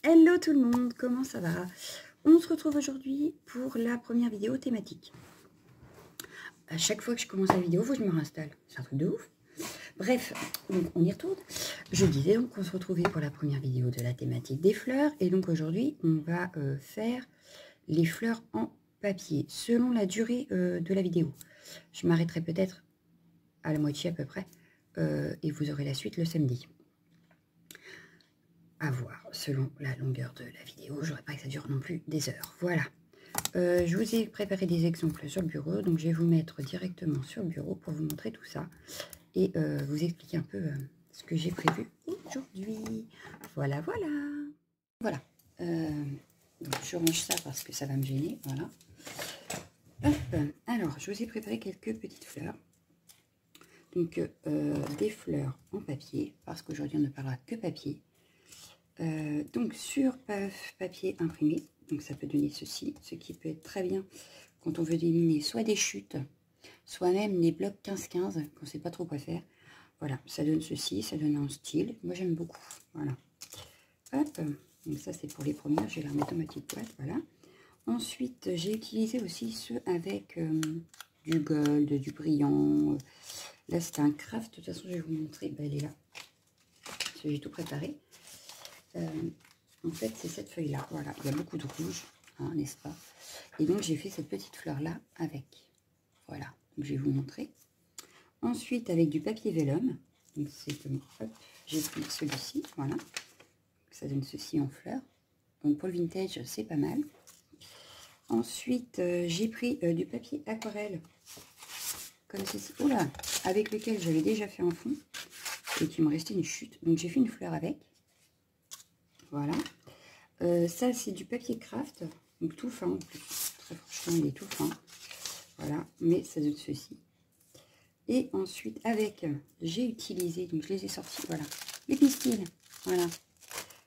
Hello tout le monde, comment ça va? On se retrouve aujourd'hui pour la première vidéo thématique. À chaque fois que je commence la vidéo, il faut que je me réinstalle. C'est un truc de ouf. Bref, donc on y retourne. Je disais donc qu'on se retrouvait pour la première vidéo de la thématique des fleurs. Et donc aujourd'hui, on va faire les fleurs en papier, selon la durée de la vidéo. Je m'arrêterai peut-être à la moitié à peu près. Et vous aurez la suite le samedi. À voir, selon la longueur de la vidéo. Je voudrais pas que ça dure non plus des heures. Voilà. Je vous ai préparé des exemples sur le bureau, donc je vais vous mettre directement sur le bureau pour vous montrer tout ça et vous expliquer un peu ce que j'ai prévu aujourd'hui. Voilà, voilà. Voilà. Donc je range ça parce que ça va me gêner. Voilà. Hop. Alors, je vous ai préparé quelques petites fleurs. Donc, des fleurs en papier, parce qu'aujourd'hui on ne parlera que papier. Donc sur papier imprimé, donc ça peut donner ceci, ce qui peut être très bien quand on veut éliminer soit des chutes, soit même des blocs 15-15, qu'on ne sait pas trop quoi faire. Voilà, ça donne ceci, ça donne un style, moi j'aime beaucoup, voilà. Hop, donc ça c'est pour les premières, je vais la remettre dans ma petite boîte, voilà. Ensuite, j'ai utilisé aussi ceux avec du gold, du brillant. Là c'est un craft, de toute façon je vais vous montrer, ben, elle est là, j'ai tout préparé. En fait, c'est cette feuille-là. Voilà, il y a beaucoup de rouge, hein, n'est-ce pas? Et donc, j'ai fait cette petite fleur-là avec. Voilà, donc je vais vous montrer. Ensuite, avec du papier vélum. Donc, c'est comme, hop, j'ai pris celui-ci, voilà. Ça donne ceci en fleurs. Donc, pour le vintage, c'est pas mal. Ensuite, j'ai pris du papier aquarelle, comme ceci. Oula, avec lequel j'avais déjà fait un fond. Et qui me restait une chute. Donc, j'ai fait une fleur avec. Voilà. Ça, c'est du papier craft, donc tout fin en plus. Très franchement, il est tout fin. Voilà, mais ça donne ceci. Et ensuite, avec, j'ai utilisé, donc je les ai sortis, voilà, les pistils. Voilà.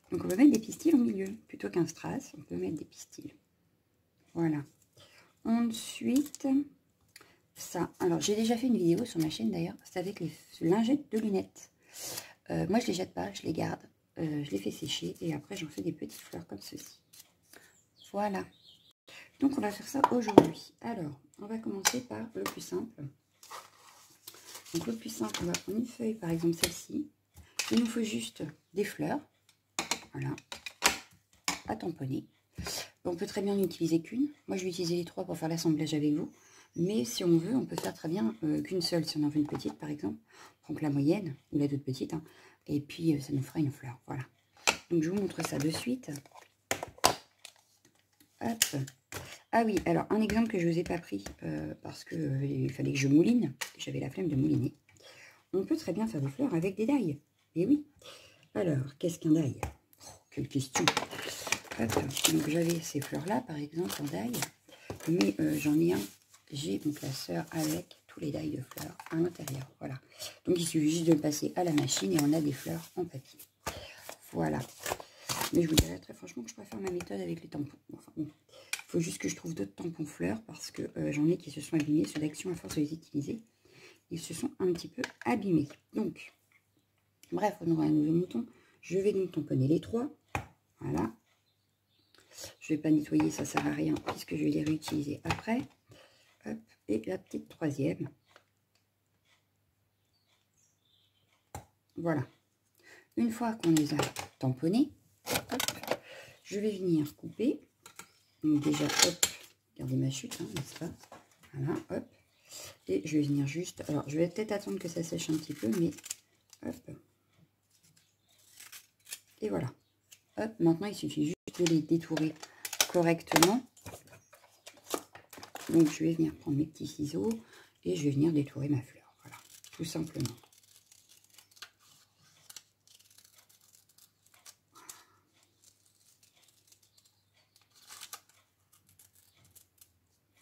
Donc, on peut mettre des pistils au milieu. Plutôt qu'un strass, on peut mettre des pistils. Voilà. Ensuite, ça. Alors, j'ai déjà fait une vidéo sur ma chaîne d'ailleurs. C'est avec les lingettes de lunettes. Moi, je les jette pas, je les garde. Je les fais sécher et après j'en fais des petites fleurs comme ceci. Voilà. Donc on va faire ça aujourd'hui. Alors, on va commencer par le plus simple. Donc le plus simple, on va prendre une feuille, par exemple celle-ci. Il nous faut juste des fleurs. Voilà. À tamponner. On peut très bien n'utiliser qu'une. Moi je vais utiliser les trois pour faire l'assemblage avec vous. Mais si on veut, on peut faire très bien qu'une seule. Si on en veut une petite par exemple, on prend que la moyenne ou la toute petite. Hein, et puis ça nous fera une fleur. Voilà. Donc je vous montre ça de suite. Hop. Ah oui, alors un exemple que je ne vous ai pas pris parce qu'il fallait que je mouline. J'avais la flemme de mouliner. On peut très bien faire des fleurs avec des dailles. Et oui. Alors, qu'est-ce qu'un daille? Oh, quelle question. Hop. Donc j'avais ces fleurs-là, par exemple, en daille. Mais j'en ai un. J'ai mon classeur avec tous les dailles de fleurs à l'intérieur. Voilà. Donc il suffit juste de le passer à la machine et on a des fleurs en papier. Voilà. Mais je vous dirais très franchement que je préfère ma méthode avec les tampons. Enfin bon. Il faut juste que je trouve d'autres tampons fleurs parce que j'en ai qui se sont abîmés. Ceux d'Action, à force de les utiliser, ils se sont un petit peu abîmés. Donc, bref, on aura un nouveau mouton. Je vais donc tamponner les trois. Voilà. Je ne vais pas nettoyer, ça ne sert à rien puisque je vais les réutiliser après. Hop. Et la petite troisième. Voilà. Une fois qu'on les a tamponnés, hop, je vais venir couper. Donc déjà, hop, regardez ma chute, hein, n'est-ce pas? Voilà, hop. Et je vais venir juste... Alors, je vais peut-être attendre que ça sèche un petit peu, mais... Hop. Et voilà. Hop, maintenant, il suffit juste de les détourer correctement. Donc, je vais venir prendre mes petits ciseaux et je vais venir détourer ma fleur. Voilà, tout simplement.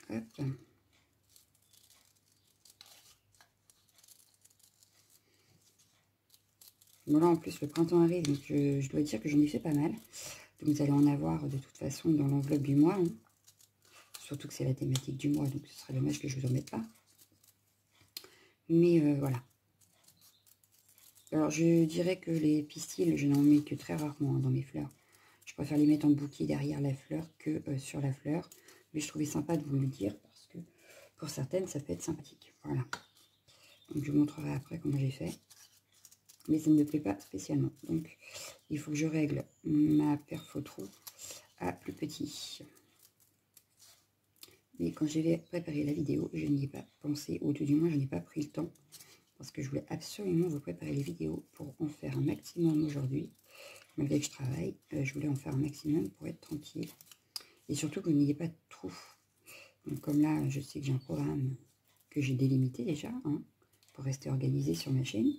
Hop. Bon là en plus le printemps arrive, donc je dois dire que j'en ai fait pas mal. Donc vous allez en avoir de toute façon dans l'enveloppe du mois. Hein. Surtout que c'est la thématique du mois, donc ce serait dommage que je vous en mette pas. Mais voilà. Alors je dirais que les pistils, je n'en mets que très rarement hein, dans mes fleurs. Je préfère les mettre en bouquet derrière la fleur que sur la fleur. Mais je trouvais sympa de vous le dire parce que pour certaines, ça peut être sympathique. Voilà. Donc, je vous montrerai après comment j'ai fait. Mais ça ne me plaît pas spécialement. Donc, il faut que je règle ma perfo-trou à plus petit. Mais quand j'ai préparé la vidéo, je n'y ai pas pensé, ou tout du moins, je n'ai pas pris le temps. Parce que je voulais absolument vous préparer les vidéos pour en faire un maximum aujourd'hui. Malgré que je travaille, je voulais en faire un maximum pour être tranquille. Et surtout que vous n'ayez pas de trou. Donc comme là, je sais que j'ai un programme que j'ai délimité déjà, hein, pour rester organisé sur ma chaîne.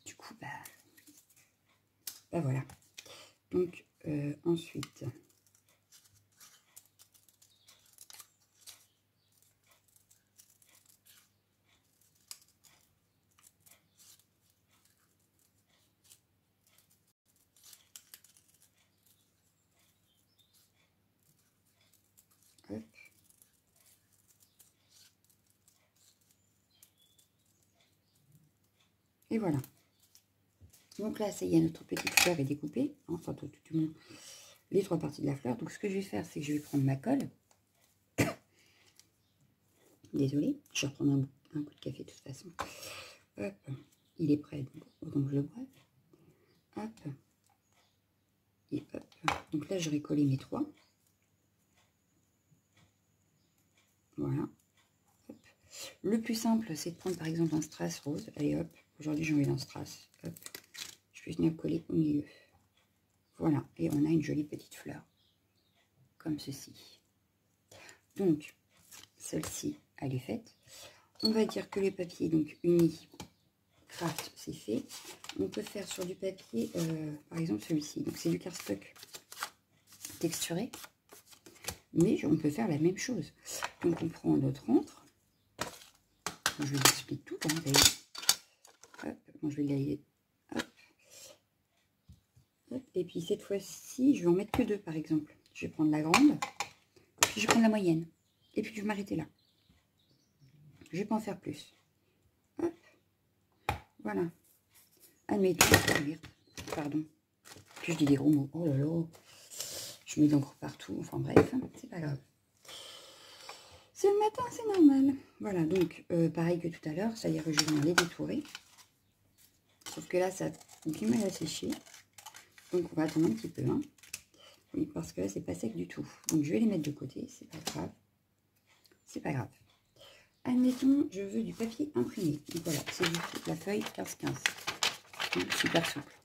Du coup, bah voilà. Donc ensuite, hop. Et voilà. Donc là, ça y est, notre petite fleur est découpée. Enfin, tout du moins, les 3 parties de la fleur. Donc ce que je vais faire, c'est que je vais prendre ma colle. Désolée, je vais reprendre un coup de café de toute façon. Hop, il est prêt, donc je le bref. Hop. Et hop. Donc là, j'aurais collé mes 3. Voilà. Hop. Le plus simple, c'est de prendre par exemple un strass rose. Allez hop, aujourd'hui j'ai envie d'un strass. Hop. Je vais venir coller au milieu. Voilà, et on a une jolie petite fleur. Comme ceci. Donc, celle-ci, elle est faite. On va dire que les papiers, donc unis, craft, c'est fait. On peut faire sur du papier, par exemple celui-ci. Donc c'est du cardstock texturé. Mais on peut faire la même chose. Donc on prend notre encre. Je vous explique tout, hein, hop, bon, je vais l'aller. Hop. Hop. Et puis cette fois-ci, je vais en mettre que 2 par exemple. Je vais prendre la grande, puis je vais prendre la moyenne. Et puis je vais m'arrêter là. Je vais pas en faire plus. Hop. Voilà. Admettons, pardon. Puis je dis des gros mots. Oh là là. Je mets de l'encre partout. Enfin bref, c'est pas grave. C'est le matin, c'est normal. Voilà, donc pareil que tout à l'heure, c'est-à-dire que je vais les détourer. Sauf que là, ça a du mal à sécher. Donc on va attendre un petit peu. Hein. Oui, parce que là, c'est pas sec du tout. Donc je vais les mettre de côté, c'est pas grave. C'est pas grave. Admettons, je veux du papier imprimé. Donc voilà, c'est la feuille 15-15. Super souple.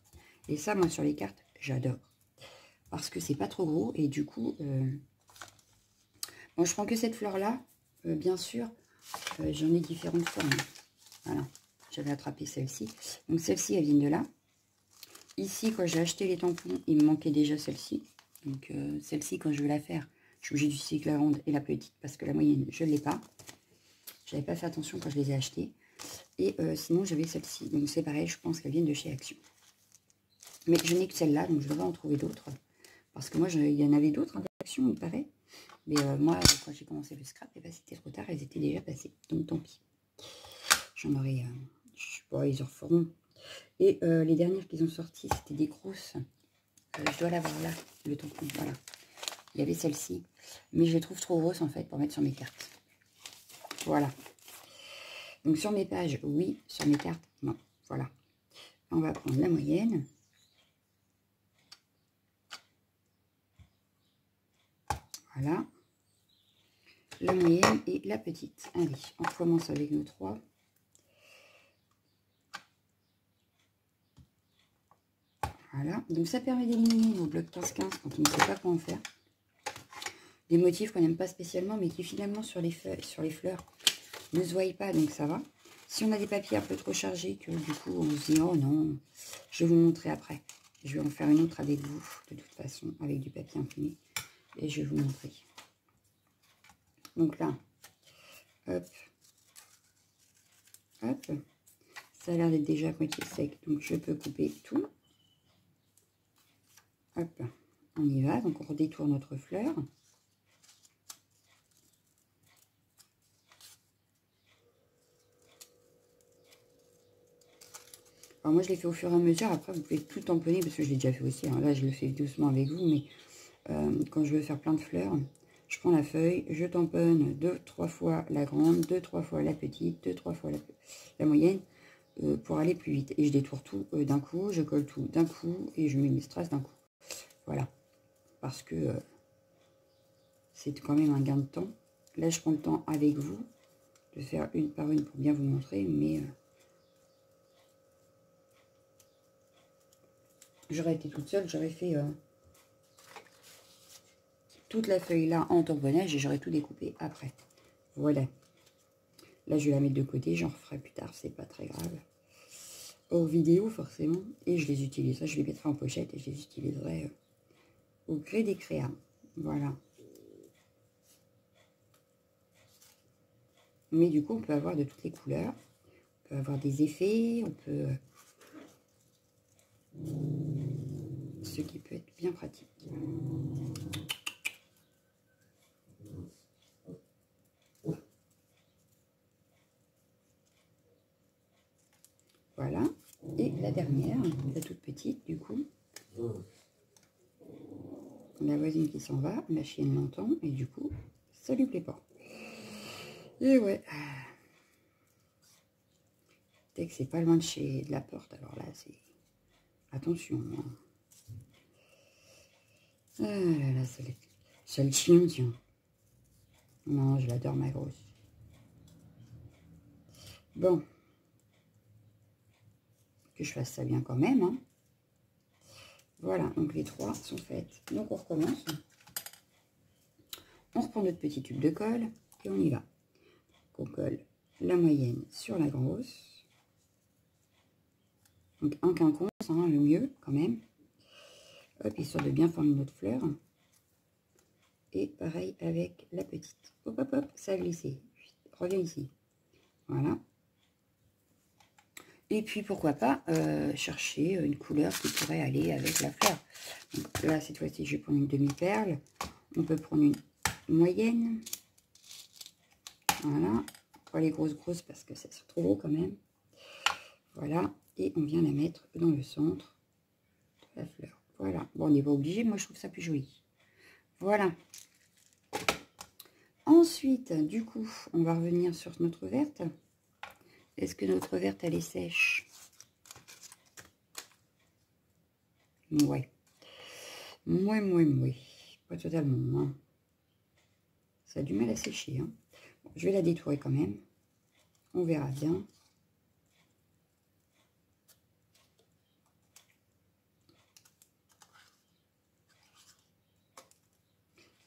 Et ça, moi, sur les cartes, j'adore. Parce que c'est pas trop gros. Et du coup, bon, je prends que cette fleur-là. Bien sûr, j'en ai différentes formes. Voilà, j'avais attrapé celle-ci. Donc celle-ci, elle vient de là. Ici, quand j'ai acheté les tampons, il me manquait déjà celle-ci. Donc celle-ci, quand je veux la faire, je suis obligée d'utiliser la grande et la petite parce que la moyenne, je ne l'ai pas. J'avais pas fait attention quand je les ai achetées. Et sinon, j'avais celle-ci. Donc c'est pareil, je pense qu'elles viennent de chez Action. Mais je n'ai que celle-là, donc je devrais en trouver d'autres. Parce que moi, il y en avait d'autres hein, d'Action, il paraît. Mais moi, quand j'ai commencé le scrap, eh ben, c'était trop tard, elles étaient déjà passées. Donc tant pis. J'en aurais... je sais pas, ils en referont. Et les dernières qu'ils ont sorties, c'était des grosses. Je dois l'avoir là, le tampon, voilà. Il y avait celle-ci. Mais je les trouve trop grosses, en fait, pour mettre sur mes cartes. Voilà. Donc sur mes pages, oui. Sur mes cartes, non. Voilà. On va prendre la moyenne. Voilà. La moyenne et la petite. Allez, on commence avec nos 3. Voilà. Donc ça permet d'éliminer nos blocs 15-15 quand on ne sait pas quoi en faire. Des motifs qu'on n'aime pas spécialement, mais qui finalement sur les feuilles, sur les fleurs, ne se voient pas, donc ça va. Si on a des papiers un peu trop chargés, que du coup on se dit, oh non, je vais vous montrer après. Je vais en faire une autre avec vous, de toute façon, avec du papier imprimé. Et je vais vous montrer. Donc là, hop, hop, ça a l'air d'être déjà à moitié sec, donc je peux couper tout. Hop, on y va, donc on redétourne notre fleur. Alors moi je l'ai fait au fur et à mesure, après vous pouvez tout tamponner parce que je l'ai déjà fait aussi, hein. Là je le fais doucement avec vous, mais quand je veux faire plein de fleurs, je prends la feuille, je tamponne 2-3 fois la grande, 2-3 fois la petite, 2-3 fois la moyenne, pour aller plus vite. Et je détourne tout d'un coup, je colle tout d'un coup et je mets mes strass d'un coup. Voilà, parce que c'est quand même un gain de temps. Là je prends le temps avec vous de faire une par une pour bien vous montrer, mais j'aurais été toute seule, j'aurais fait toute la feuille là en tamponnage et j'aurais tout découpé après. Voilà. Là, je vais la mettre de côté, j'en referai plus tard, c'est pas très grave. Hors vidéo, forcément. Et je les utiliserai, je les mettrai en pochette et je les utiliserai au gré des créas. Voilà. Mais du coup, on peut avoir de toutes les couleurs. On peut avoir des effets, on peut... ce qui peut être bien pratique. Voilà. Et la dernière, la toute petite, du coup. La voisine qui s'en va, la chienne l'entend, et du coup, ça lui plaît pas. Et ouais. Dès que c'est pas loin de la porte, alors là, c'est... Attention. Hein. Ah là là, c'est le chien, tiens. Non, je l'adore, ma grosse. Bon. Que je fasse ça bien quand même. Hein. Voilà, donc les trois sont faites. Donc on recommence. On reprend notre petit tube de colle et on y va. On colle la moyenne sur la grosse. Donc un quinconce, hein, le mieux quand même. Hop, histoire de bien former notre fleur. Et pareil avec la petite. Hop, hop, hop, ça a glissé. Reviens ici. Voilà. Et puis, pourquoi pas chercher une couleur qui pourrait aller avec la fleur. Donc là, cette fois-ci, je vais prendre une demi-perle. On peut prendre une moyenne. Voilà. Pas les grosses parce que ça sera trop gros quand même. Voilà. Et on vient la mettre dans le centre de la fleur. Voilà. Bon, on n'est pas obligé. Moi, je trouve ça plus joli. Voilà. Ensuite, du coup, on va revenir sur notre verte. Est-ce que notre verte, elle est sèche? Ouais. Ouais. Pas totalement. Hein. Ça a du mal à sécher. Hein. Bon, je vais la détourer quand même. On verra bien.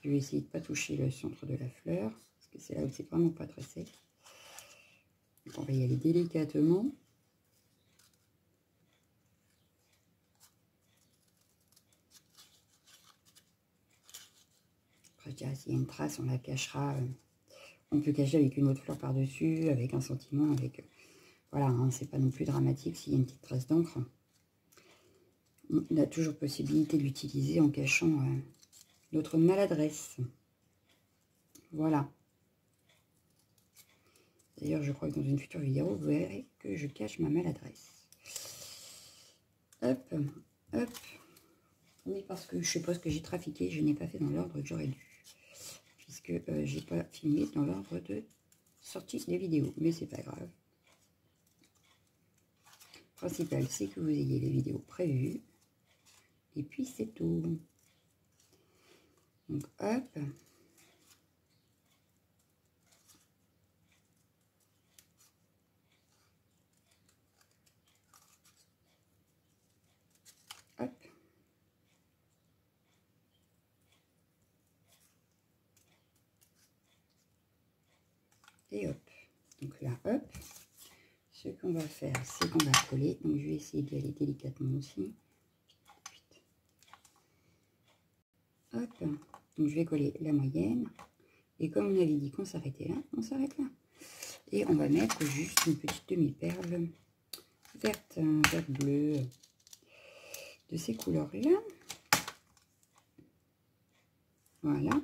Je vais essayer de ne pas toucher le centre de la fleur. Parce que c'est là où c'est vraiment pas très sec. Donc on va y aller délicatement. Après, je dirais, s'il y a une trace, on la cachera. On peut cacher avec une autre fleur par-dessus, avec un sentiment, avec... voilà, hein, c'est pas non plus dramatique s'il y a une petite trace d'encre. On a toujours possibilité de l'utiliser en cachant notre maladresse. Voilà. D'ailleurs, je crois que dans une future vidéo, vous verrez que je cache ma maladresse. Hop, hop. Oui, parce que je suppose que j'ai trafiqué, je n'ai pas fait dans l'ordre que j'aurais dû. Puisque j'ai pas filmé dans l'ordre de sortie des vidéos. Mais c'est pas grave. Le principal, c'est que vous ayez les vidéos prévues. Et puis c'est tout. Donc hop. Hop. Et hop. Donc là, hop. Ce qu'on va faire, c'est qu'on va coller. Donc je vais essayer d'y aller délicatement aussi. Hop. Donc je vais coller la moyenne. Et comme on avait dit qu'on s'arrêtait là, on s'arrête là. Et on va mettre juste une petite demi-perle verte, vert bleu, de ces couleurs-là. Voilà.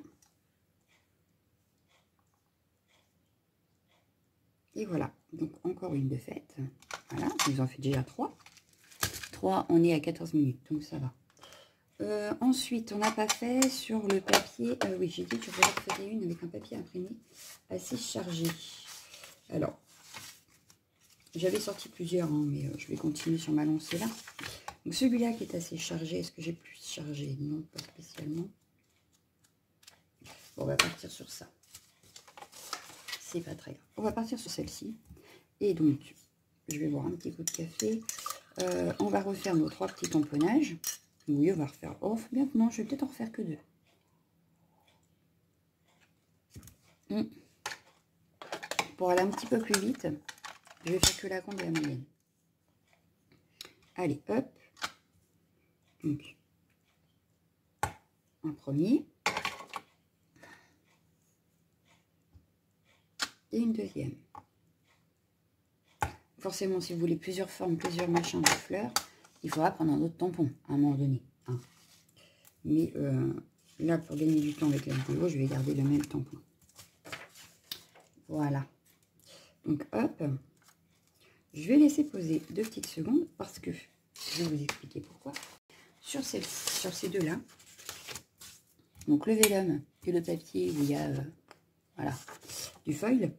Et voilà. Donc encore une de faite. Voilà, je vous en fais déjà 3. 3, on est à 14 minutes, donc ça va. Ensuite, on n'a pas fait sur le papier. Oui, j'ai dit que je voulais en faire une avec un papier imprimé assez chargé. Alors, j'avais sorti plusieurs, hein, mais je vais continuer sur ma lancée là. Donc celui-là qui est assez chargé, est-ce que j'ai plus chargé? Non, pas spécialement. Bon, on va partir sur ça. C'est pas très grave. On va partir sur celle-ci. Et donc, je vais boire un petit coup de café. On va refaire nos 3 petits tamponnages. Oui, on va refaire. Oh, bien, non, je vais peut-être en refaire que 2. Pour aller un petit peu plus vite, je vais faire que la grande et la moyenne. Allez, hop. Donc, un premier. Et une deuxième. Forcément, si vous voulez plusieurs formes, plusieurs machins de fleurs, il faudra prendre un autre tampon à un moment donné. Hein. Mais là, pour gagner du temps avec la vidéo, je vais garder le même tampon. Voilà. Donc, hop. Je vais laisser poser 2 petites secondes parce que je vais vous expliquer pourquoi. Sur ces deux-là, donc le vélum et le papier où il y a voilà, du foil,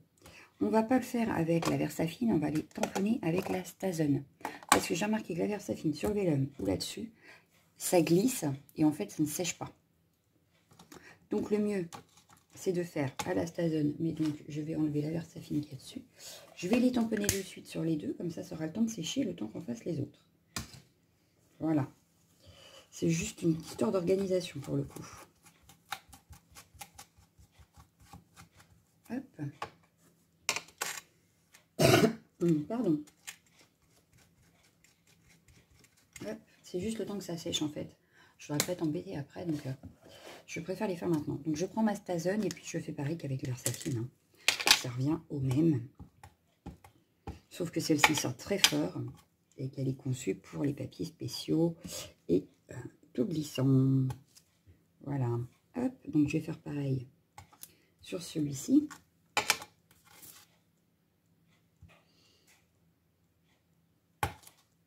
on ne va pas le faire avec la Versafine, on va les tamponner avec la Stazone. Parce que j'ai remarqué que la Versafine sur le vélum ou là-dessus, ça glisse et en fait ça ne sèche pas. Donc le mieux, c'est de faire à la Stazone, mais donc je vais enlever la Versafine qui est dessus. Je vais les tamponner de suite sur les deux, comme ça aura le temps de sécher le temps qu'on fasse les autres. Voilà. C'est juste une histoire d'organisation pour le coup. Hop. Pardon. C'est juste le temps que ça sèche en fait. Je ne voudrais pas être embêtée après, donc je préfère les faire maintenant. Donc je prends ma Stazone et puis je fais pareil qu'avec la Versafine. Hein. Ça revient au même. Sauf que celle-ci sort très fort et qu'elle est conçue pour les papiers spéciaux et tout glissant. Voilà. Hop, donc je vais faire pareil sur celui-ci.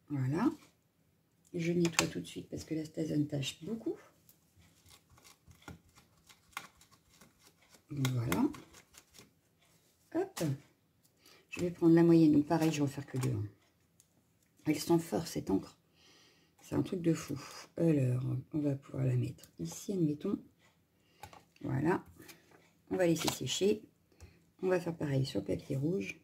Voilà. Je nettoie tout de suite parce que la Stazone tâche beaucoup. Donc voilà. Hop. Je vais prendre la moyenne. Donc pareil, je vais en faire que 2. Hein. Elle sent fort cette encre. C'est un truc de fou. Alors, on va pouvoir la mettre ici, admettons. Voilà. On va laisser sécher. On va faire pareil sur le papier rouge.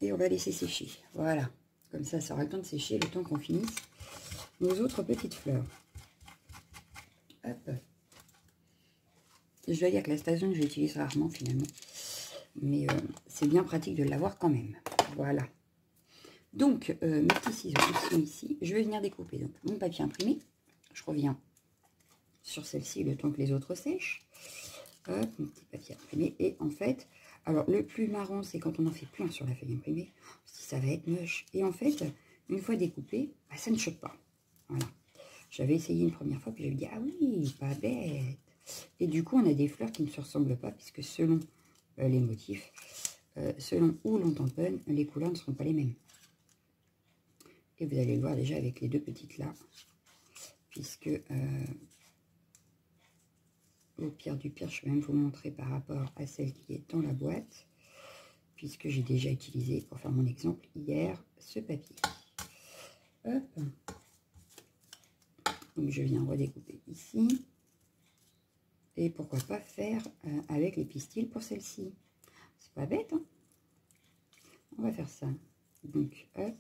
Et on va laisser sécher. Voilà. Comme ça, ça aura le temps de sécher le temps qu'on finisse nos autres petites fleurs. Hop. Je dois dire que la Stazone, je l'utilise rarement finalement. Mais c'est bien pratique de l'avoir quand même. Voilà. Donc, mes petits ciseaux qui sont ici. Je vais venir découper donc, mon papier imprimé. Je reviens sur celle-ci le temps que les autres sèchent. Hop, mon petit papier imprimé. Et en fait, alors le plus marrant, c'est quand on en fait plein sur la feuille imprimée. Ça va être moche. Et en fait, une fois découpé, bah, ça ne choque pas. Voilà. J'avais essayé une première fois, puis je me dis, ah oui, pas bête. Et du coup, on a des fleurs qui ne se ressemblent pas, puisque selon les motifs, selon où l'on tamponne, les couleurs ne seront pas les mêmes. Et vous allez le voir déjà avec les 2 petites là, puisque au pire du pire, je vais même vous montrer par rapport à celle qui est dans la boîte, puisque j'ai déjà utilisé pour faire mon exemple hier ce papier. Hop. Donc je viens redécouper ici. Et pourquoi pas faire avec les pistils pour celle-ci. C'est pas bête, hein? On va faire ça. Donc, hop.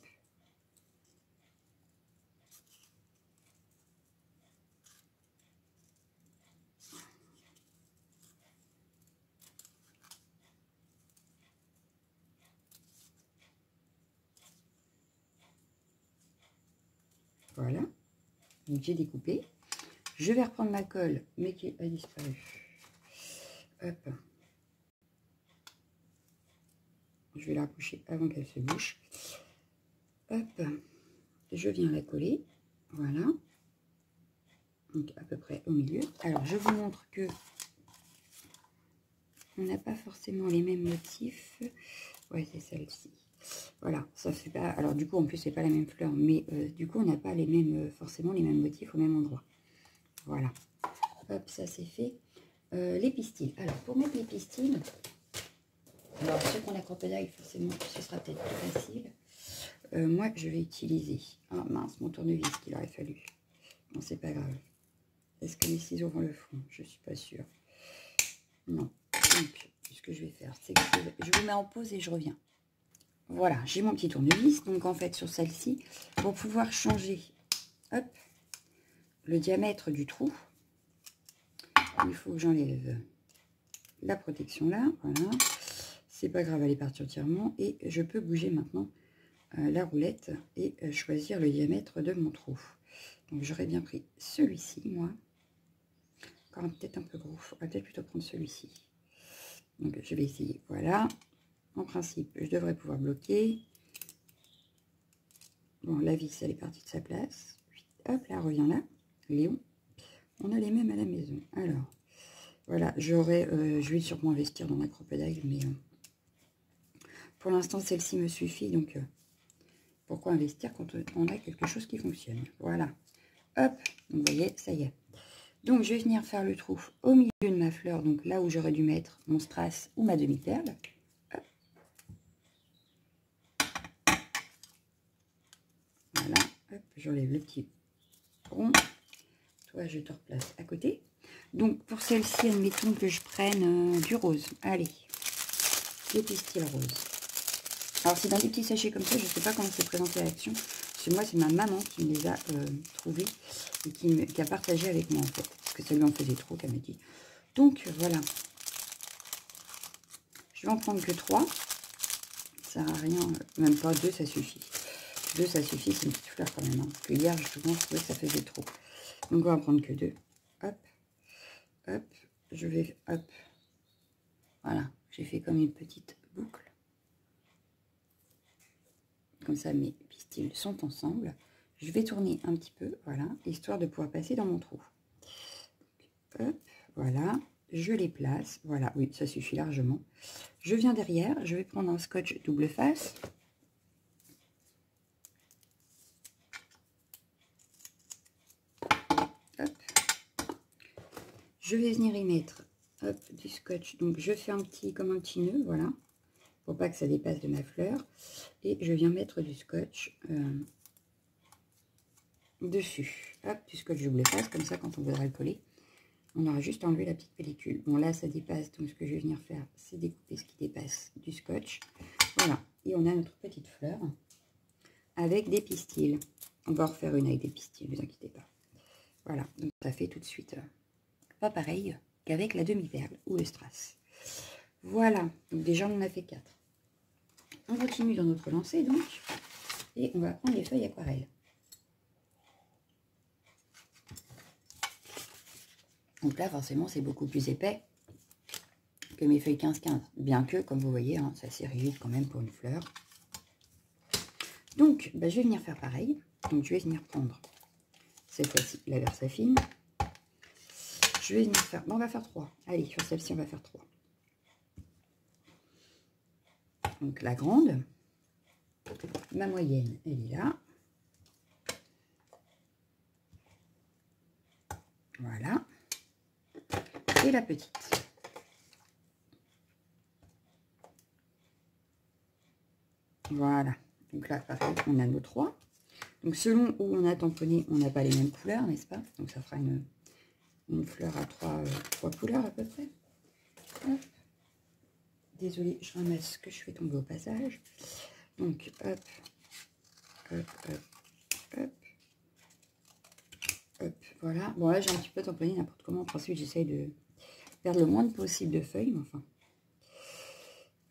Voilà. Donc, j'ai découpé. Je vais reprendre ma colle, mais qui a disparu. Hop. Je vais la recoucher avant qu'elle se bouche. Hop. Je viens la coller. Voilà. Donc, à peu près au milieu. Alors, je vous montre que on n'a pas forcément les mêmes motifs. Ouais, c'est celle-ci. Voilà, ça fait pas... Alors du coup, en plus, c'est pas la même fleur, mais du coup, on n'a pas les mêmes, forcément les mêmes motifs au même endroit. Voilà. Hop, ça c'est fait. Les pistils. Alors, pour mettre les pistils, alors ceux qu'on a crocodile, forcément, ce sera peut-être plus facile. Moi, je vais utiliser... Ah mince, mon tournevis qu'il aurait fallu. Non, c'est pas grave. Est-ce que les ciseaux vont le fond? Je suis pas sûre. Non. Donc, ce que je vais faire, c'est que je vous mets en pause et je reviens. Voilà, j'ai mon petit tournevis. Donc, en fait, sur celle-ci, pour pouvoir changer, hop, le diamètre du trou, il faut que j'enlève la protection là. Voilà. C'est pas grave, elle est partie entièrement. Et je peux bouger maintenant la roulette et choisir le diamètre de mon trou. Donc, j'aurais bien pris celui-ci, moi. Encore peut-être un peu gros. On va peut-être plutôt prendre celui-ci. Donc, je vais essayer. Voilà. En principe, je devrais pouvoir bloquer. Bon, la vis, elle est partie de sa place. Hop, là, revient là. Léon. On a les mêmes à la maison. Alors, voilà, je vais sûrement investir dans ma crocodile, mais pour l'instant, celle-ci me suffit. Donc, pourquoi investir quand on a quelque chose qui fonctionne? Voilà. Hop, donc, vous voyez, ça y est. Donc, je vais venir faire le trou au milieu de ma fleur, donc là où j'aurais dû mettre mon strass ou ma demi-perle. Voilà, hop, j'enlève le petit rond. Toi, je te replace à côté. Donc, pour celle-ci, admettons que je prenne du rose. Allez, des pistils roses. Alors, c'est dans des petits sachets comme ça. Je ne sais pas comment c'est présenté à l'action. Parce que moi, c'est ma maman qui me les a trouvés et qui a partagé avec moi, en fait. Parce que ça lui en faisait trop, qu'elle m'a dit. Donc, voilà. Je vais en prendre que 3. Ça sert à rien. Même pas 2, ça suffit. 2, ça suffit. C'est une petite fleur quand même. Hein, parce que hier, justement, je trouvais que ça faisait trop. Donc, on va prendre que 2. Hop. Hop. Je vais... Hop. Voilà. J'ai fait comme une petite boucle. Comme ça, mes pistils sont ensemble. Je vais tourner un petit peu, voilà, histoire de pouvoir passer dans mon trou. Hop, voilà, je les place. Voilà, oui, ça suffit largement. Je viens derrière, je vais prendre un scotch double face. Hop. Je vais venir y mettre, hop, du scotch. Donc, je fais comme un petit nœud, voilà, pour pas que ça dépasse de ma fleur. Et je viens mettre du scotch dessus. Hop, du scotch double face, comme ça, quand on voudra le coller, on aura juste enlevé la petite pellicule. Bon, là, ça dépasse. Donc, ce que je vais venir faire, c'est découper ce qui dépasse du scotch. Voilà. Et on a notre petite fleur avec des pistils. On va en refaire une avec des pistils, ne vous inquiétez pas. Voilà. Donc, ça fait tout de suite pas pareil qu'avec la demi-perle ou le strass. Voilà. Donc, déjà, on en a fait 4. On continue dans notre lancée, donc. Et on va prendre les feuilles aquarelles. Donc là, forcément, c'est beaucoup plus épais que mes feuilles 15-15. Bien que, comme vous voyez, hein, c'est assez rigide quand même pour une fleur. Donc, bah, je vais venir faire pareil. Donc, je vais venir prendre, cette fois-ci, la Versafine. Je vais venir faire... Bon, on va faire 3. Allez, sur celle-ci, on va faire 3. Donc, la grande. Ma moyenne, elle est là. Voilà. Et la petite. Voilà. Donc là, pareil, on a nos 3. Donc selon où on a tamponné, on n'a pas les mêmes couleurs, n'est-ce pas? Donc ça fera une fleur à 3 couleurs à peu près. Hop. Désolée, je ramasse ce que je fais tomber au passage. Donc hop, hop, hop, hop. Hop, voilà. Bon là j'ai un petit peu tamponné n'importe comment. Ensuite j'essaye de perdre le moins possible de feuilles, mais enfin.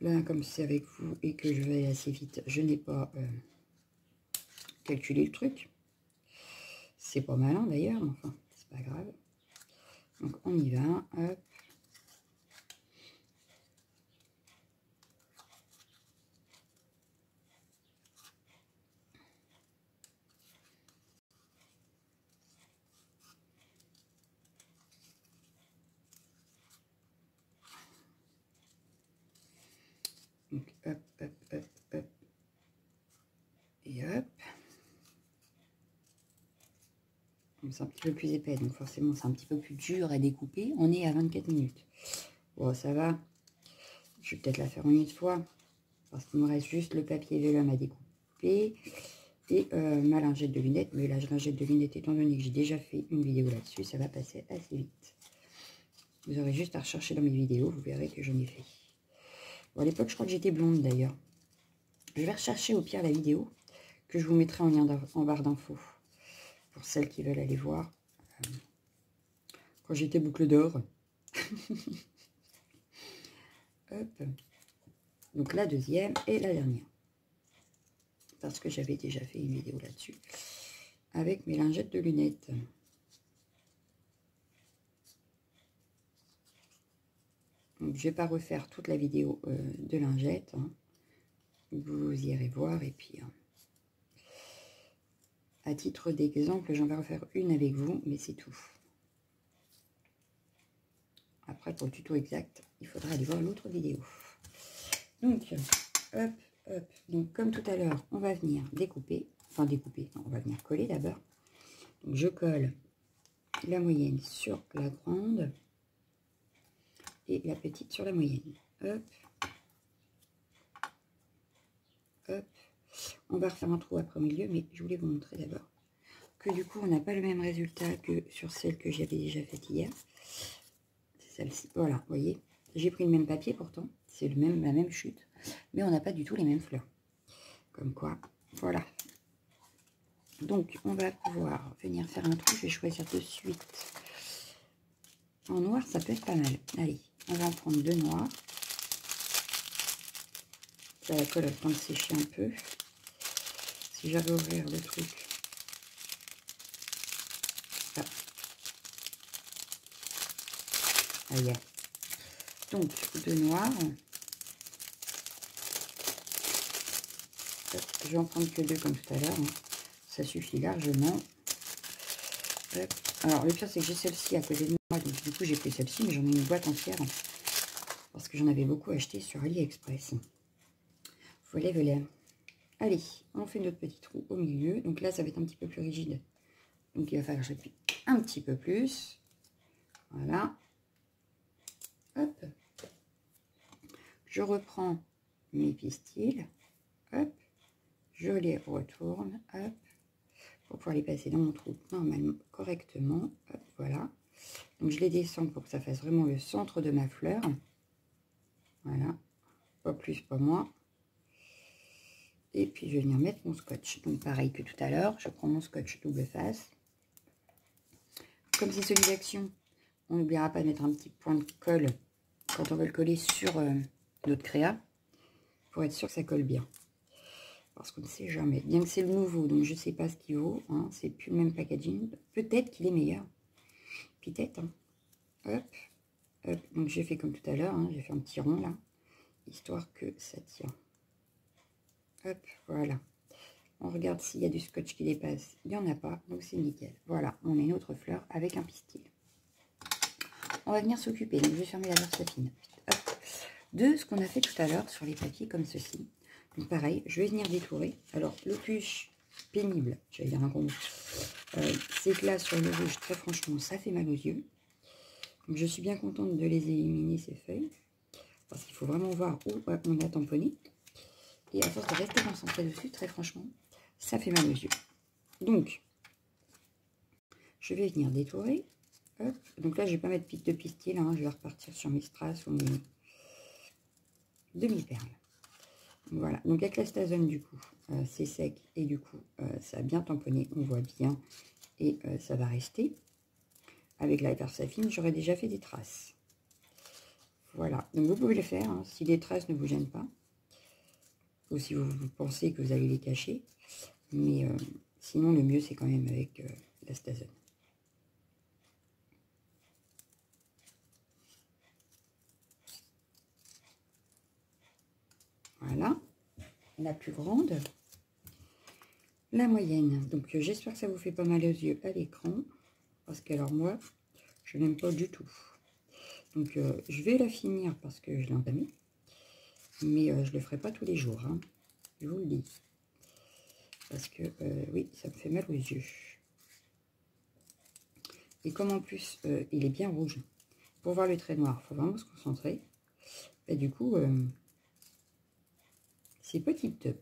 Là, comme c'est avec vous et que je vais assez vite, je n'ai pas calculé le truc. C'est pas malin d'ailleurs, mais enfin, c'est pas grave. Donc on y va, hop. Donc hop, hop, hop, hop. C'est un petit peu plus épais, donc forcément c'est un petit peu plus dur à découper. On est à 24 minutes. Bon, ça va. Je vais peut-être la faire en une fois, parce qu'il me reste juste le papier vélum à découper et ma lingette de lunettes. Mais la lingette de lunettes, étant donné que j'ai déjà fait une vidéo là-dessus, ça va passer assez vite. Vous aurez juste à rechercher dans mes vidéos, vous verrez que j'en ai fait. Bon, à l'époque, je crois que j'étais blonde d'ailleurs. Je vais rechercher au pire la vidéo, que je vous mettrai en lien en barre d'infos, pour celles qui veulent aller voir. Quand j'étais boucle d'or. Hop. Donc la deuxième et la dernière. Parce que j'avais déjà fait une vidéo là-dessus. Avec mes lingettes de lunettes. Donc je ne vais pas refaire toute la vidéo de lingettes. Hein. Vous irez voir. Et puis, à titre d'exemple, j'en vais refaire une avec vous. Mais c'est tout. Après, pour le tuto exact, il faudra aller voir l'autre vidéo. Donc, hop, hop. Donc, comme tout à l'heure, on va venir découper. Enfin, découper, non, on va venir coller d'abord. Donc, je colle la moyenne sur la grande et la petite sur la moyenne. Hop, hop. On va refaire un trou après au milieu, mais je voulais vous montrer d'abord que du coup, on n'a pas le même résultat que sur celle que j'avais déjà faite hier. C'est celle-ci. Voilà, vous voyez. J'ai pris le même papier pourtant. C'est la même chute. Mais on n'a pas du tout les mêmes fleurs. Comme quoi, voilà. Donc, on va pouvoir venir faire un trou. Je vais choisir de suite. En noir, ça peut être pas mal. Allez, on va en prendre 2 noirs. Ça, la colle a le temps de sécher un peu. Si j'avais ouvert le truc. Ah. Aïe. Donc, 2 noirs. Je vais en prendre que 2 comme tout à l'heure. Hein. Ça suffit largement. Hop. Alors, le pire, c'est que j'ai celle-ci à côté de moi. Donc, du coup, j'ai pris celle-ci, mais j'en ai une boîte entière. Parce que j'en avais beaucoup acheté sur AliExpress. Voilà. Allez, on fait notre petit trou au milieu. Donc là, ça va être un petit peu plus rigide. Donc, il va falloir que j'appuie un petit peu plus. Voilà. Hop. Je reprends mes pistils. Hop. Je les retourne. Hop. Pour pouvoir les passer dans mon trou normalement, correctement. Hop, voilà. Donc, je les descends pour que ça fasse vraiment le centre de ma fleur. Voilà. Pas plus, pas moins. Et puis, je vais venir mettre mon scotch. Donc, pareil que tout à l'heure, je prends mon scotch double face. Comme c'est celui d'Action, on n'oubliera pas de mettre un petit point de colle quand on veut le coller sur notre créa, pour être sûr que ça colle bien. Parce qu'on ne sait jamais. Bien que c'est le nouveau, donc je ne sais pas ce qu'il vaut. Hein, c'est plus le même packaging. Peut-être qu'il est meilleur. Peut-être. Hein. Hop, hop. Donc, j'ai fait comme tout à l'heure. Hein, j'ai fait un petit rond là, histoire que ça tient. Hop, voilà. On regarde s'il y a du scotch qui dépasse. Il n'y en a pas, donc c'est nickel. Voilà, on a une autre fleur avec un pistil. On va venir s'occuper, donc je vais fermer la versafine. De ce qu'on a fait tout à l'heure sur les papiers comme ceci. Donc pareil, je vais venir détourer. Alors, l'opus pénible, j'allais dire un gros mot, c'est que là, sur le rouge, très franchement, ça fait mal aux yeux. Donc, je suis bien contente de les éliminer, ces feuilles. Parce qu'il faut vraiment voir où on a tamponné. Et à force de rester concentré dessus, très franchement, ça fait mal aux yeux. Donc, je vais venir détourer. Hop. Donc là, je ne vais pas mettre de pistil. Hein, je vais repartir sur mes strass ou mes demi-perles. Voilà. Donc avec la Stazone, du coup, c'est sec. Et du coup, ça a bien tamponné. On voit bien. Et ça va rester. Avec la Versafine, j'aurais déjà fait des traces. Voilà. Donc vous pouvez le faire hein, si les traces ne vous gênent pas. Ou si vous pensez que vous allez les cacher. Mais sinon, le mieux, c'est quand même avec la Stazone. Voilà. La plus grande. La moyenne. Donc, j'espère que ça vous fait pas mal aux yeux à l'écran. Parce que, alors, moi, je n'aime pas du tout. Donc, je vais la finir parce que je l'ai entamée. Mais je ne le ferai pas tous les jours. Hein. Je vous le dis. Parce que, oui, ça me fait mal aux yeux. Et comme en plus, il est bien rouge, pour voir le trait noir, il faut vraiment se concentrer. Et du coup, c'est pas tip top.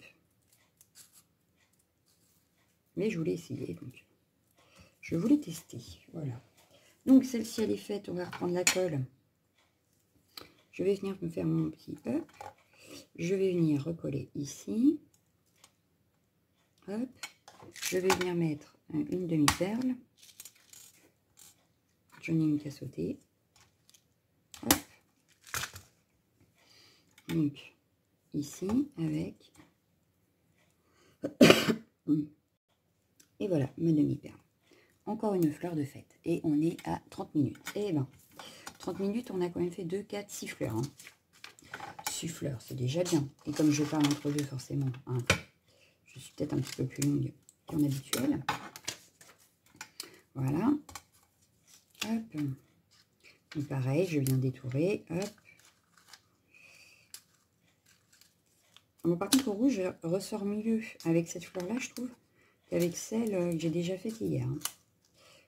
Mais je voulais essayer, donc je voulais tester. Voilà. Donc celle-ci, elle est faite. On va reprendre la colle. Je vais venir me faire mon petit up. Je vais venir recoller ici. Hop. Je vais venir mettre une demi-perle. J'en ai une qui a sauté. Hop. Donc, ici, avec... Et voilà, ma demi-perle. Encore une fleur de fête. Et on est à 30 minutes. Et ben, 30 minutes, on a quand même fait 2, 4, 6 fleurs. Hein. 6 fleurs, c'est déjà bien. Et comme je parle entre deux, forcément, hein, je suis peut-être un petit peu plus longue qu'en habituel. Voilà. Hop. Et pareil, je viens détourer. Hop. Bon, par contre, le rouge ressort mieux avec cette fleur-là, je trouve, qu'avec celle que j'ai déjà faite hier. Hein.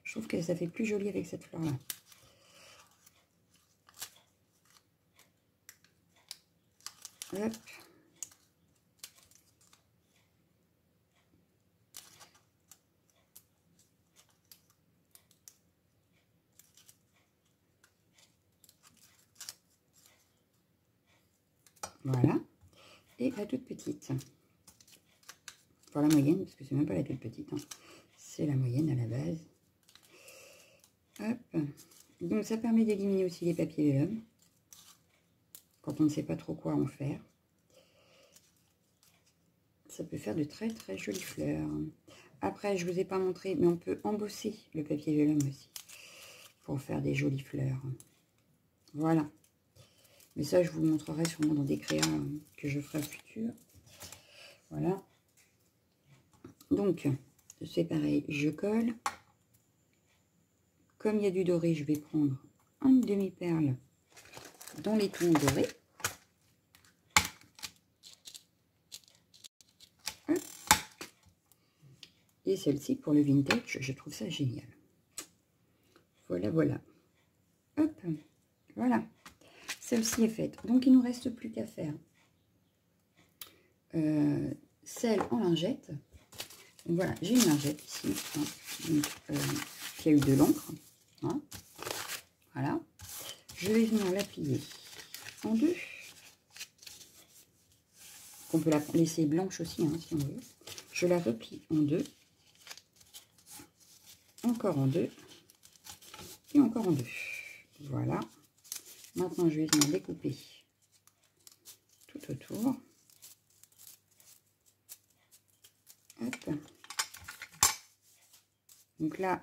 Je trouve que ça fait plus joli avec cette fleur-là. Hop. Voilà. Et la toute petite. Enfin, la moyenne, parce que c'est même pas la toute petite. Hein. C'est la moyenne à la base. Hop. Donc, ça permet d'éliminer aussi les papiers vélum. Quand on ne sait pas trop quoi en faire. Ça peut faire de très très jolies fleurs. Après, je ne vous ai pas montré, mais on peut embosser le papier vélum aussi. Pour faire des jolies fleurs. Voilà. Mais ça, je vous le montrerai sûrement dans des créas que je ferai au futur. Voilà. Donc, c'est pareil, je colle. Comme il y a du doré, je vais prendre une demi-perle dans les tons dorés. Et celle-ci, pour le vintage, je trouve ça génial. Voilà, voilà. Hop, voilà. Celle-ci est faite. Donc, il ne nous reste plus qu'à faire celle en lingette. Donc, voilà, j'ai une lingette ici, hein, donc, qui a eu de l'encre. Hein, voilà. Je vais venir la plier en deux. On peut la laisser blanche aussi, hein, si on veut. Je la replie en deux. Encore en deux. Et encore en deux. Voilà. Maintenant, je vais venir découper tout autour. Hop. Donc là,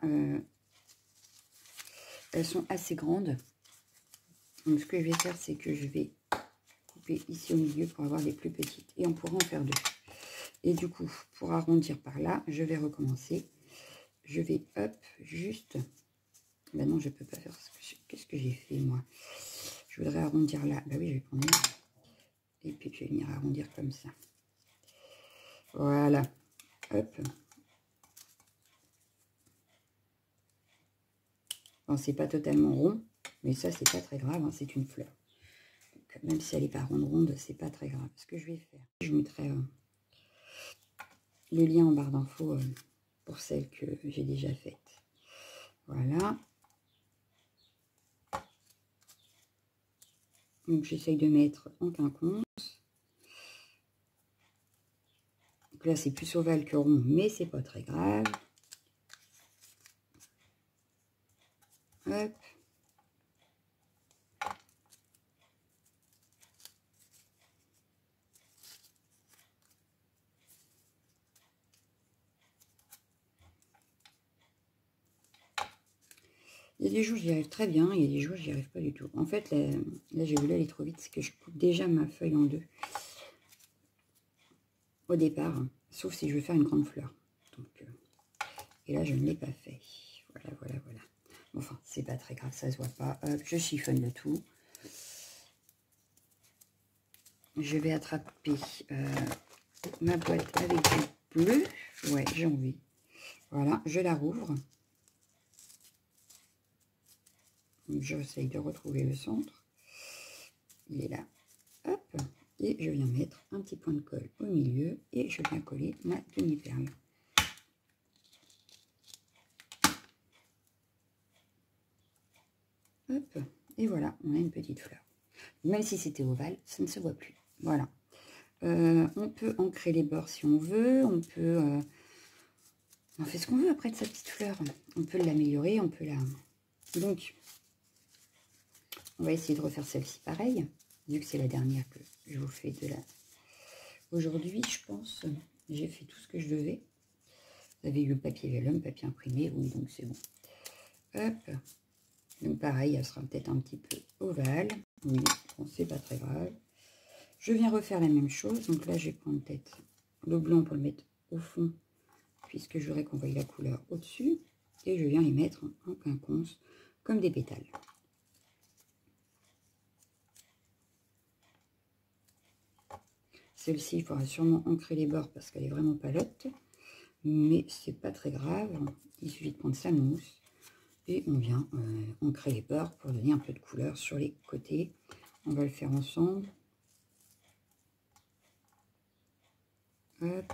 elles sont assez grandes. Donc ce que je vais faire, c'est que je vais couper ici au milieu pour avoir des plus petites. Et on pourra en faire deux. Et du coup, pour arrondir par là, je vais recommencer. Je vais, hop, juste... Ben non, je peux pas faire ce que... Qu'est-ce que j'ai fait, moi? Je voudrais arrondir là. Ben oui, je vais prendre là. Et puis, je vais venir arrondir comme ça. Voilà. Hop. Bon, c'est pas totalement rond, mais ça, c'est pas très grave, hein, c'est une fleur. Donc, même si elle n'est pas ronde, c'est pas très grave. Ce que je vais faire, je mettrai le lien en barre d'infos pour celle que j'ai déjà faite. Voilà. Donc, j'essaye de mettre en quinconce. Donc là, c'est plus ovale que rond, mais c'est pas très grave. Hop. Il y a des jours, j'y arrive très bien, il y a des jours, j'y arrive pas du tout. En fait, là j'ai voulu aller trop vite, c'est que je coupe déjà ma feuille en deux. Au départ, hein, sauf si je veux faire une grande fleur. Donc, et là, je ne l'ai pas fait. Voilà, voilà, voilà. Bon, enfin, c'est pas très grave, ça se voit pas. Hop, je chiffonne le tout. Je vais attraper ma boîte avec du bleu. Ouais, j'ai envie. Voilà, je la rouvre. J'essaye de retrouver le centre. Il est là. Hop. Et je viens mettre un petit point de colle au milieu et je viens coller ma demi-perle. Hop. Et voilà, on a une petite fleur. Même si c'était ovale, ça ne se voit plus. Voilà. On peut ancrer les bords si on veut. On peut... on fait ce qu'on veut après de sa petite fleur. On peut l'améliorer, on peut la... Donc, on va essayer de refaire celle-ci pareil. Vu que c'est la dernière que je vous fais de la... Aujourd'hui, je pense, j'ai fait tout ce que je devais. Vous avez eu le papier vélum, papier imprimé, oui, donc c'est bon. Hop. Donc pareil, elle sera peut-être un petit peu ovale. Oui, bon, c'est pas très grave. Je viens refaire la même chose. Donc là, je vais prendre peut-être le blanc pour le mettre au fond, puisque je voudrais qu'on voie la couleur au-dessus. Et je viens y mettre en quinconce, comme des pétales. Celle-ci, il faudra sûrement ancrer les bords parce qu'elle est vraiment palote. Mais c'est pas très grave. Il suffit de prendre sa mousse. Et on vient ancrer les bords pour donner un peu de couleur sur les côtés. On va le faire ensemble. Hop.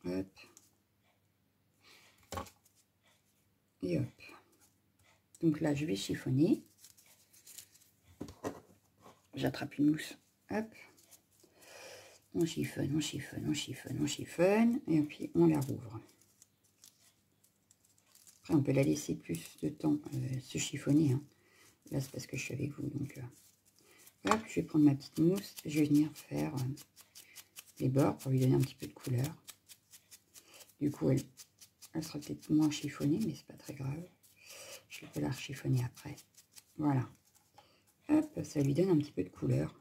Hop. Et hop. Donc là, je vais chiffonner. J'attrape une mousse. Hop. On chiffonne, on chiffonne, on chiffonne, on chiffonne. Et puis, on la rouvre. Après, on peut la laisser plus de temps se chiffonner. Hein. Là, c'est parce que je suis avec vous. Donc, hop, je vais prendre ma petite mousse. Je vais venir faire les bords pour lui donner un petit peu de couleur. Du coup, elle sera peut-être moins chiffonnée, mais c'est pas très grave. Je peux la rechiffonner après. Voilà. Hop, ça lui donne un petit peu de couleur.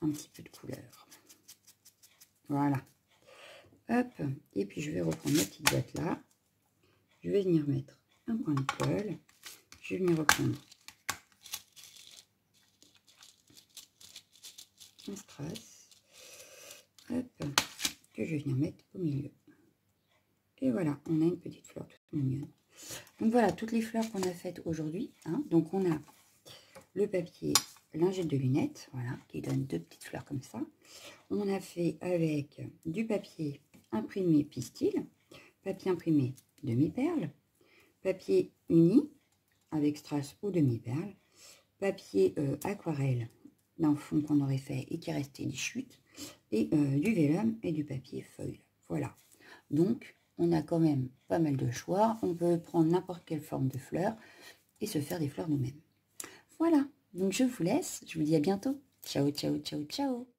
Un petit peu de couleur. Voilà. Hop, et puis je vais reprendre ma petite boîte là. Je vais venir mettre un point de colle. Je vais venir reprendre un strass. Hop, que je vais venir mettre au milieu. Et voilà, on a une petite fleur toute mignonne. Donc voilà, toutes les fleurs qu'on a faites aujourd'hui. Hein. Donc on a le papier lingette de lunettes, voilà, qui donne deux petites fleurs comme ça. On a fait avec du papier imprimé pistil, papier imprimé demi-perle, papier uni avec strass ou demi-perle, papier aquarelle d'un fond qu'on aurait fait et qui restait des chutes, et du vélum et du papier feuille. Voilà. Donc, on a quand même pas mal de choix. On peut prendre n'importe quelle forme de fleurs et se faire des fleurs nous-mêmes. Voilà. Donc, je vous laisse. Je vous dis à bientôt. Ciao, ciao, ciao, ciao.